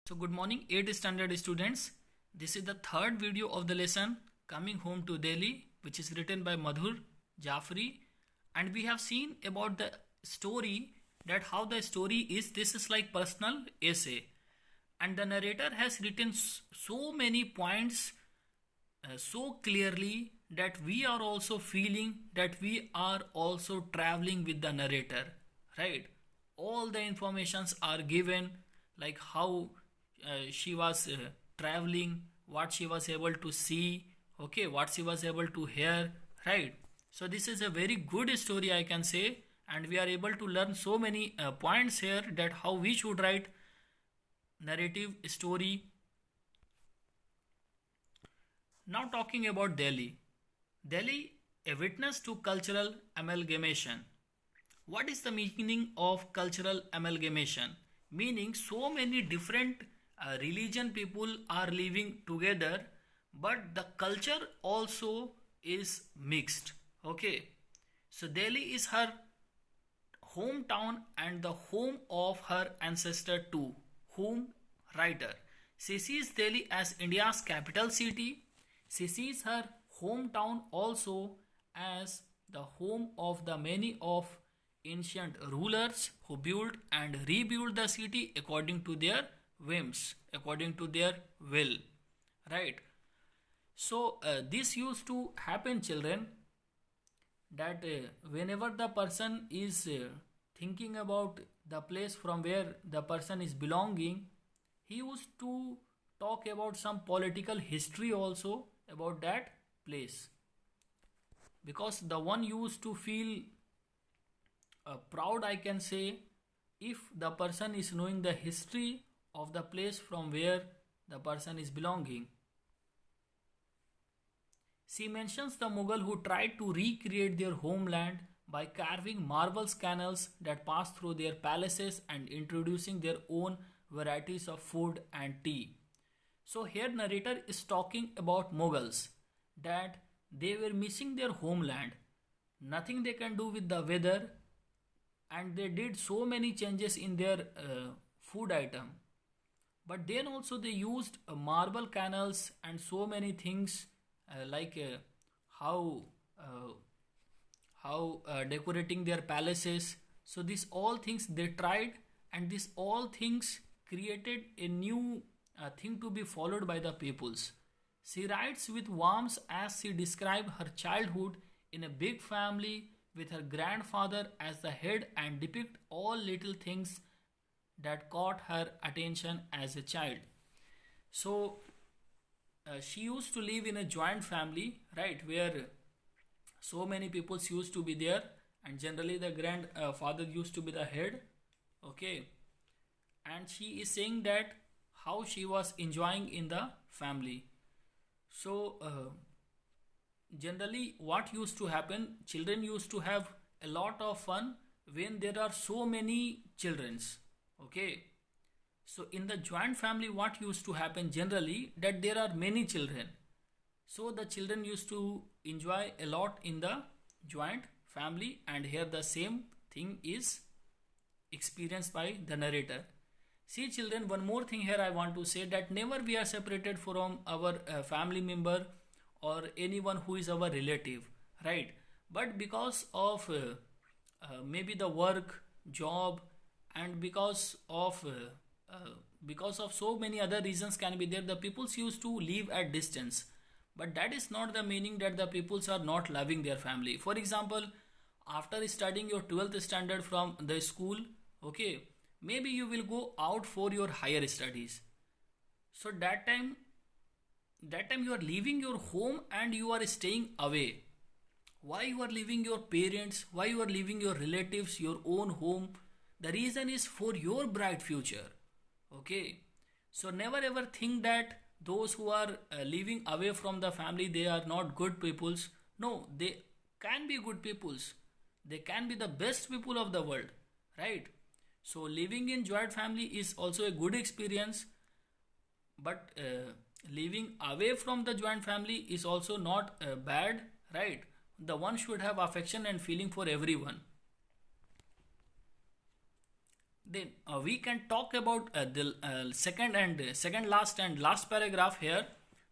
So good morning 8th standard students. This is the third video of the lesson Coming Home to Delhi, which is written by Madhur Jafri, and we have seen about the story, that how the story is. This is like personal essay, and the narrator has written so many points so clearly that we are also feeling that we are also traveling with the narrator, right? All the informations are given, like how she was traveling, what she was able to see, okay, what she was able to hear, right? So this is a very good story, I can say, and we are able to learn so many points here, that how we should write narrative story. Now talking about Delhi. Delhi, a witness to cultural amalgamation. What is the meaning of cultural amalgamation? Meaning so many different religion people are living together, but the culture also is mixed. Okay. So Delhi is her hometown and the home of her ancestor too. Whom? Writer. She sees Delhi as India's capital city. She sees her hometown also as the home of the many of ancient rulers who built and rebuilt the city according to their whims, according to their will, right? So this used to happen, children, that whenever the person is thinking about the place from where the person is belonging, he used to talk about some political history also about that place, because the one used to feel proud, I can say, if the person is knowing the history of the place from where the person is belonging. She mentions the Mughal who tried to recreate their homeland by carving marble canals that passed through their palaces and introducing their own varieties of food and tea. So here narrator is talking about Mughals, that they were missing their homeland, nothing they can do with the weather, and they did so many changes in their food item. But then also they used marble canals and so many things, like how uh, decorating their palaces. So these all things they tried, and these all things created a new thing to be followed by the peoples. She writes with warmth as she describes her childhood in a big family with her grandfather as the head, and depict all little things that caught her attention as a child. So she used to live in a joint family, right, where so many people used to be there, and generally the grandfather used to be the head, okay. And she is saying that how she was enjoying in the family. So generally what used to happen, children used to have a lot of fun when there are so many childrens, okay. So in the joint family what used to happen generally, that there are many children, so the children used to enjoy a lot in the joint family, and here the same thing is experienced by the narrator. See children, one more thing here I want to say, that never we are separated from our family member or anyone who is our relative, right? But because of maybe the work, job, and because of so many other reasons can be there, the peoples used to live at distance. But that is not the meaning that the peoples are not loving their family. For example, after studying your 12th standard from the school, okay, maybe you will go out for your higher studies. So that time you are leaving your home and you are staying away. Why you are leaving your parents, why you are leaving your relatives, your own home? The reason is for your bright future, okay. So never ever think that those who are living away from the family, they are not good peoples. No, they can be good peoples, they can be the best people of the world, right? So living in joint family is also a good experience, but living away from the joint family is also not bad, right? The one should have affection and feeling for everyone. Then we can talk about the second last and last paragraph here.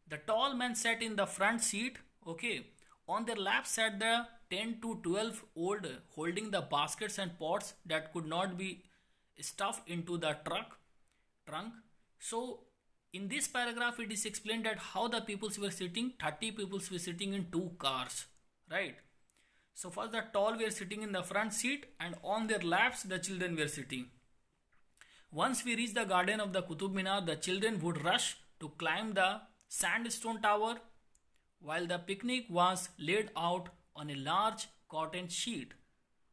The tall man sat in the front seat. Okay, on their lap sat the 10 to 12 old holding the baskets and pots that could not be stuffed into the trunk. So in this paragraph it is explained that how the peoples were sitting. 30 peoples were sitting in two cars, right? So first the tall were sitting in the front seat and on their laps the children were sitting. Once we reached the garden of the Qutub Minar, the children would rush to climb the sandstone tower while the picnic was laid out on a large cotton sheet.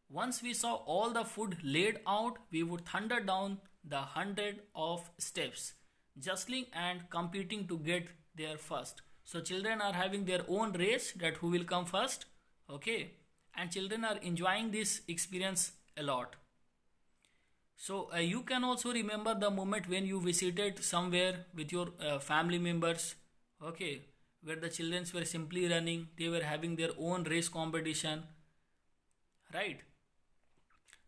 Once we saw all the food laid out, we would thunder down the hundred of steps, jostling and competing to get there first. So children are having their own race that who will come first. Okay, and children are enjoying this experience a lot. So you can also remember the moment when you visited somewhere with your family members, okay, where the children were simply running, they were having their own race competition, right?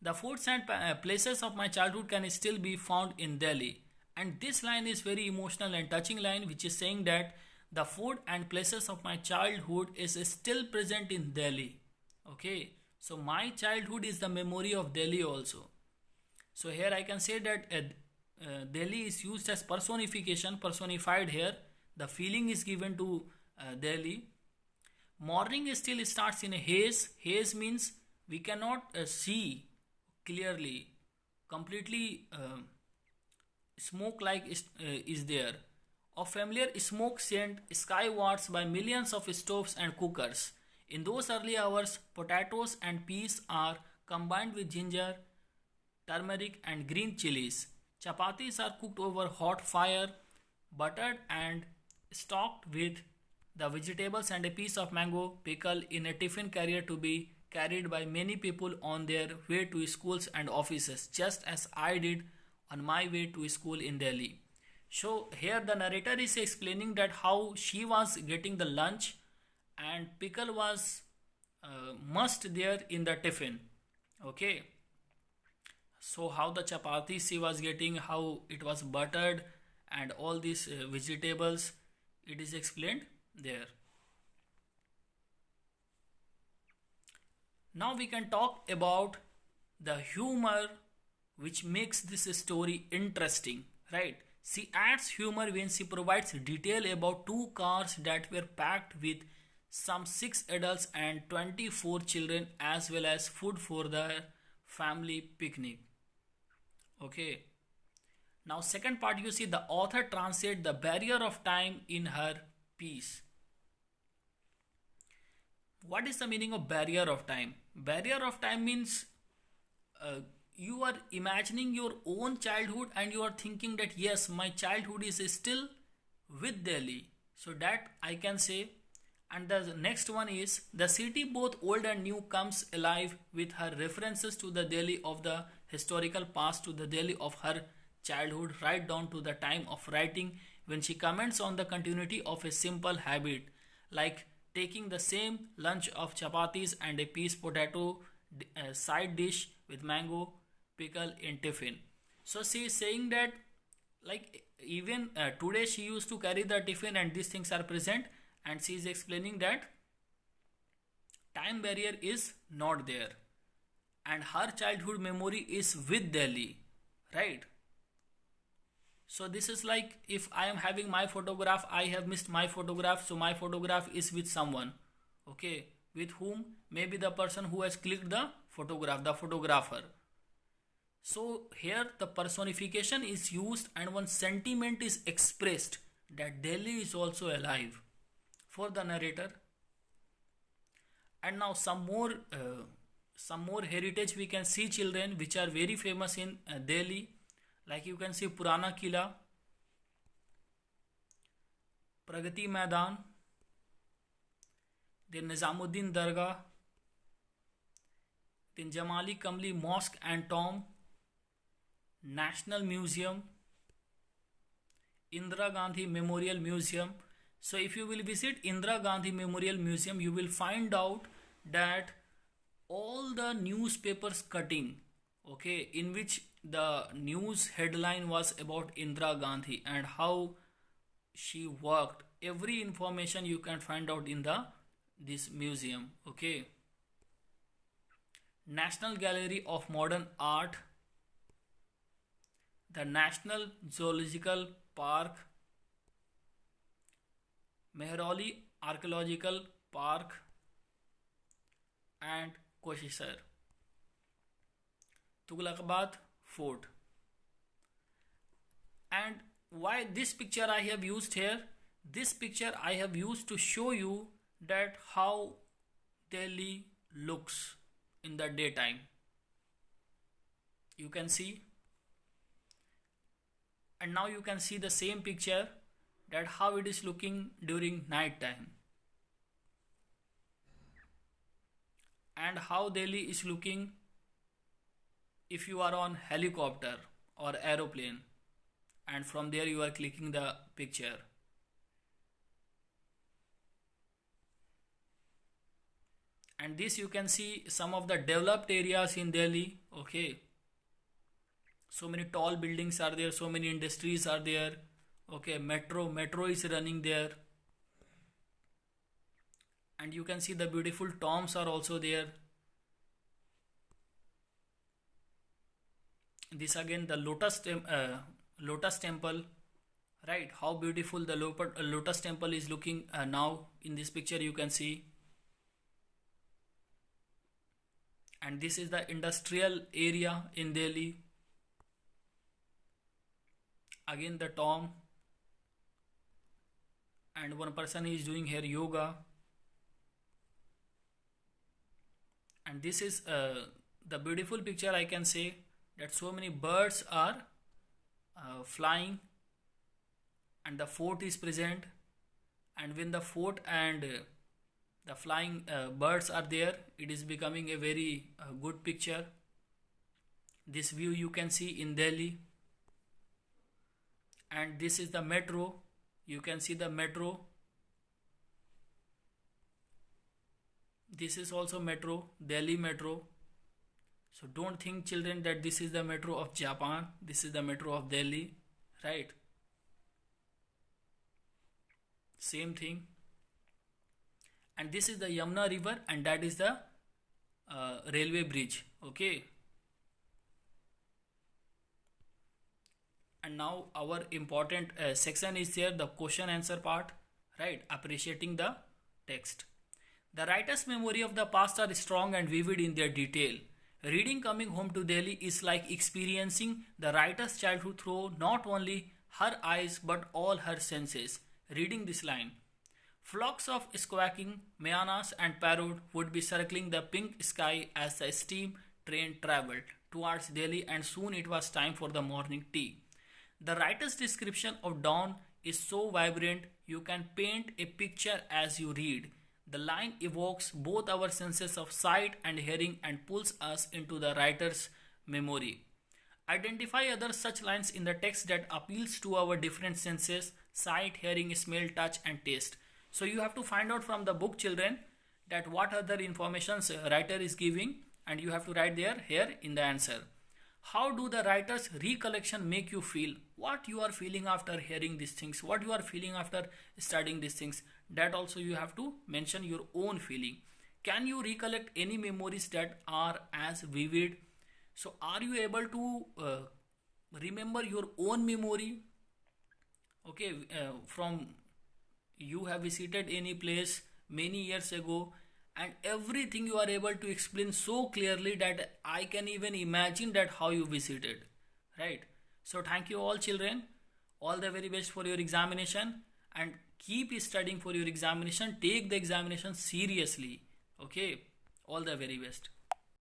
The foods and places of my childhood can still be found in Delhi. And this line is very emotional and touching line, which is saying that the food and places of my childhood is still present in Delhi. Okay, so my childhood is the memory of Delhi also. So here I can say that Delhi is used as personification, personified here. The feeling is given to Delhi. Morning still starts in a haze. Haze means we cannot see clearly. Completely smoke like is there. A familiar smoke sent skywards by millions of stoves and cookers. In those early hours, potatoes and peas are combined with ginger, turmeric and green chilies. Chapatis are cooked over hot fire, buttered and stocked with the vegetables and a piece of mango pickle in a tiffin carrier to be carried by many people on their way to schools and offices, just as I did on my way to school in Delhi. So here the narrator is explaining that how she was getting the lunch and pickle was must there in the tiffin. Okay, so how the chapati she was getting, how it was buttered and all these vegetables, it is explained there. Now we can talk about the humor which makes this story interesting, right? She adds humor when she provides detail about two cars that were packed with some 6 adults and 24 children as well as food for the family picnic. Okay, now second part, you see the author translate the barrier of time in her piece. What is the meaning of barrier of time? Barrier of time means uh, you are imagining your own childhood and you are thinking that yes, my childhood is still with Delhi. So that I can say. And the next one is the city both old and new comes alive with her references to the Delhi of the historical past, to the Delhi of her childhood, right down to the time of writing when she comments on the continuity of a simple habit like taking the same lunch of chapatis and a piece potato side dish with mango pickle in tiffin. So she is saying that like even today she used to carry the tiffin and these things are present, and she is explaining that time barrier is not there and her childhood memory is with Delhi, right? So this is like if I am having my photograph, I have missed my photograph, so my photograph is with someone, okay, with whom? Maybe the person who has clicked the photograph, the photographer. So here the personification is used and one sentiment is expressed that Delhi is also alive for the narrator. And now some more heritage we can see, children, which are very famous in Delhi. Like you can see Purana Kila, Pragati Maidan, then Nizamuddin Dargah, then Jamali Kamli Mosque and Tomb, National Museum, Indira Gandhi Memorial Museum. So if you will visit Indira Gandhi Memorial Museum, you will find out that all the newspapers cutting, okay, in which the news headline was about Indira Gandhi and how she worked. Every information you can find out in the this museum. Okay. National Gallery of Modern Art, the National Zoological Park, Mehrauli Archaeological Park, and Koshishar. Tughlaqabad Fort. And why this picture I have used here? This picture I have used to show you that how Delhi looks in the daytime. You can see, and now you can see the same picture, that how it is looking during night time, and how Delhi is looking if you are on helicopter or aeroplane, and from there you are clicking the picture. And this you can see some of the developed areas in Delhi. Okay, so many tall buildings are there, so many industries are there. Okay, metro is running there, and you can see the beautiful tombs are also there. This again the lotus temple, right? How beautiful the lotus temple is looking now in this picture, you can see. And this is the industrial area in Delhi. Again the tomb, and one person is doing here yoga. And this is the beautiful picture, I can say, that so many birds are flying, and the fort is present. And when the fort and the flying birds are there, it is becoming a very good picture. This view you can see in Delhi. And this is the metro. You can see the metro. This is also metro, Delhi metro. So don't think, children, that this is the metro of Japan. This is the metro of Delhi, right? Same thing. And this is the Yamuna river, and that is the railway bridge. Okay. And now our important section is here, the question answer part, right? Appreciating the text. The writer's memory of the past are strong and vivid in their detail. Reading Coming Home to Delhi is like experiencing the writer's childhood through not only her eyes but all her senses. Reading this line: flocks of squawking mayanas and parrot would be circling the pink sky as the steam train travelled towards Delhi, and soon it was time for the morning tea. The writer's description of dawn is so vibrant you can paint a picture as you read. The line evokes both our senses of sight and hearing and pulls us into the writer's memory. Identify other such lines in the text that appeals to our different senses: sight, hearing, smell, touch, and taste. So you have to find out from the book, children, that what other informations writer is giving, and you have to write there here in the answer. How do the writer's recollection make you feel? What you are feeling after hearing these things? What you are feeling after studying these things? That also you have to mention your own feeling. Can you recollect any memories that are as vivid? So are you able to remember your own memory? Okay, from you have visited any place many years ago, and everything you are able to explain so clearly that I can even imagine that how you visited, right? So thank you all, children. All the very best for your examination, and keep studying for your examination. Take the examination seriously. Okay, all the very best.